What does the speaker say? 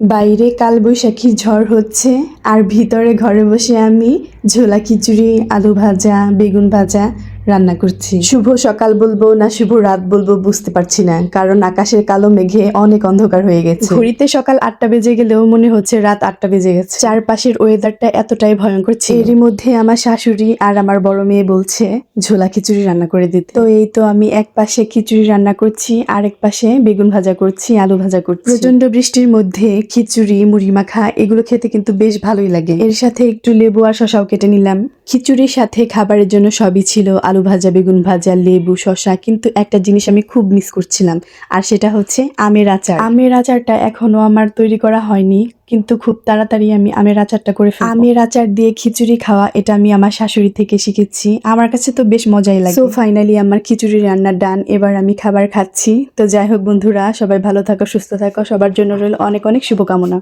বাইরে কালবৈশাখী ঝড় হচ্ছে আর ভিতরে ঘরে বসে আমি ঝোলা খিচুড়ি, আলু ভাজা, বেগুন ভাজা রান্না করছি। শুভ সকাল বলবো না শুভ রাত বলবো বুঝতে পারছি না, কারণ আকাশের কালো মেঘে অনেক অন্ধকার হয়ে গেছে। ঘড়িতে সকাল 8টা বেজে গেলেও মনে হচ্ছে রাত 8টা বেজে গেছে। চারপাশের ওয়েদারটা এতটাই ভয়ঙ্কর ছিল। এরই মধ্যে আমার শাশুড়ি আর আমার বড় মেয়ে বলছে ঝোলা খিচুড়ি রান্না করে দিতে। তো এই তো আমি এক পাশে খিচুড়ি রান্না করছি, আরেক পাশে বেগুন ভাজা করছি, আলু ভাজা করছি। প্রচন্ড বৃষ্টির মধ্যে খিচুড়ি, মুড়ি মাখা এগুলো খেতে কিন্তু বেশ ভালোই লাগে। এর সাথে একটু লেবু আর শসাও কেটে নিলাম। খিচুড়ির সাথে খাবারের জন্য সবই ছিল, আলু ভাজা, বেগুন ভাজা, লেবু, শসা, কিন্তু একটা জিনিস আমি খুব মিস করছিলাম, আর সেটা হচ্ছে আমের আচার। আমের আচারটা এখনো আমার তৈরি করা হয়নি, কিন্তু খুব তাড়াতাড়ি আমি আমের আচারটা করে ফেলবো। আমের আচার দিয়ে খিচুড়ি খাওয়া এটা আমি আমার শাশুড়ি থেকে শিখেছি, আমার কাছে তো বেশ মজাই লাগে। সো ফাইনালি আমার খিচুড়ি রান্না ডান, এবার আমি খাবার খাচ্ছি। তো যাই হোক বন্ধুরা, সবাই ভালো থাকো, সুস্থ থাকো, সবার জন্য রইল অনেক অনেক শুভকামনা।